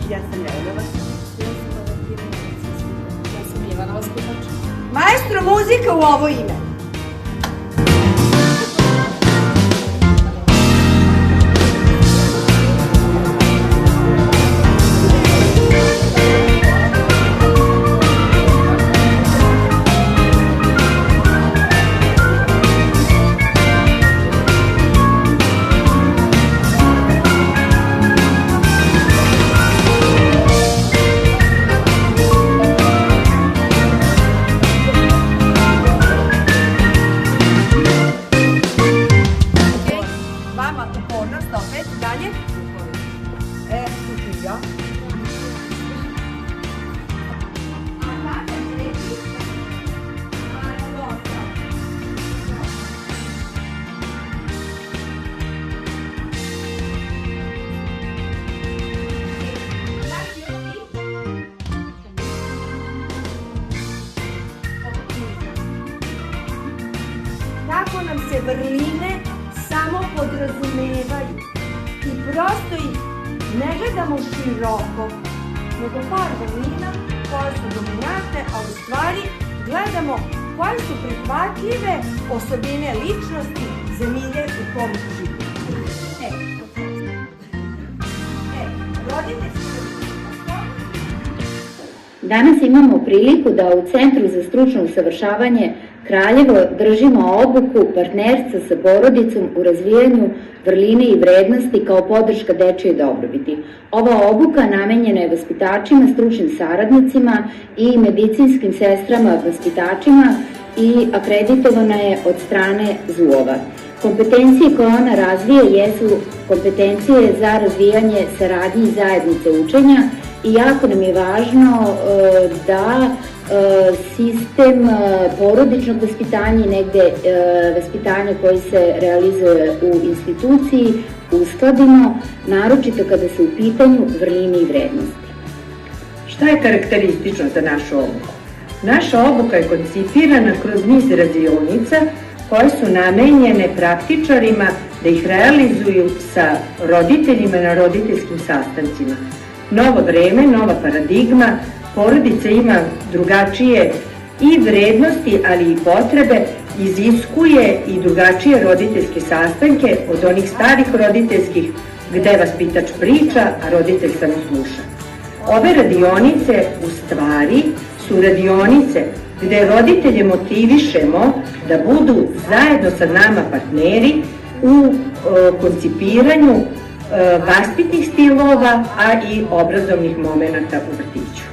Ja sam Jelena Vasiljević. Ja sam Ivana Vasiljević. Maestro muzika u ovo ime. Kako nam se vrline samo podrazumevaju i prosto ih ne gledamo široko, nego par vrlina koje su dominantne, a u stvari gledamo koje su prihvatljive osobine ličnosti za milje u kom živu. Danas imamo priliku da u Centru za stručno usavršavanje Kraljevo držimo obuku partnerstva sa porodicom u razvijanju vrline i vrednosti kao podrška dečije dobrobiti. Ova obuka namenjena je vaspitačima, stručnim saradnicima i medicinskim sestrama vaspitačima i akreditovana je od strane ZUO-a. Kompetencije koje ona razvija jesu kompetencije za razvijanje saradnje i zajednice učenja i jako nam je važno da sistem porodičnog vaspitanja i negde vaspitanja koji se realizuje u instituciji uskladimo, naročito kada su u pitanju vrline i vrednosti. Šta je karakteristično za našu obuku? Naša obuka je koncipirana kroz niz radionica koje su namenjene praktičarima da ih realizuju sa roditeljima na roditeljskim sastancima. Novo vreme, nova paradigma, porodica ima drugačije i vrednosti, ali i potrebe, iziskuje i drugačije roditeljske sastanke od onih starih roditeljskih gde vaspitač priča, a roditelj samo sluša. Ove radionice u stvari su radionice gde roditelje motivišemo da budu zajedno sa nama partneri u koncipiranju vaspitnih stilova, a i obrazovnih momenata u vrtiću.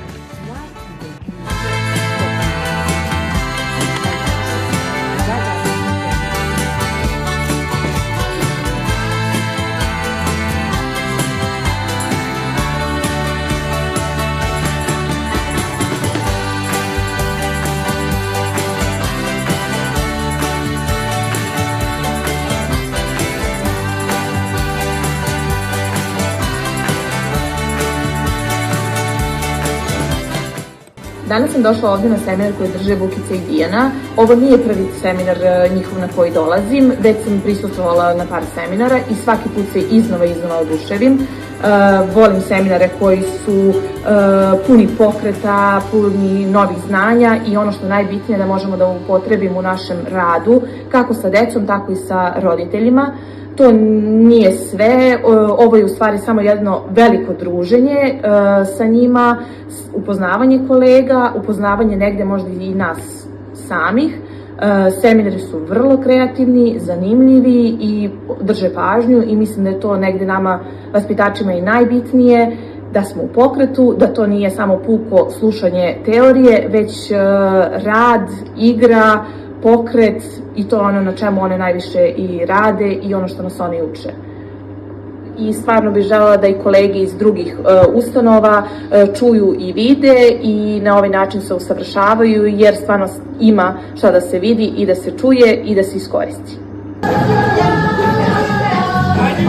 Danas sam došla ovdje na seminar koji drže Vukica i Dijana. Ovo nije prvi seminar njihov na koji dolazim, već sam prisustvovala na par seminara i svaki put se iznova oduševim. Volim seminare koji su puni pokreta, puni novih znanja i ono što je najbitnije da možemo da upotrebimo u našem radu, kako sa decom, tako i sa roditeljima. To nije sve, ovo je u stvari samo jedno veliko druženje sa njima, upoznavanje kolega, upoznavanje negde možda i nas samih. Seminari su vrlo kreativni, zanimljivi i drže pažnju i mislim da je to negde nama vaspitačima i najbitnije, da smo u pokretu, da to nije samo puko slušanje teorije, već rad, igra, pokret i to ono na čemu one najviše i rade i ono što nas oni uče. I stvarno bih želela da i kolege iz drugih ustanova čuju i vide i na ovaj način se usavršavaju jer stvarno ima šta da se vidi i da se čuje i da se iskoristi. Hajde,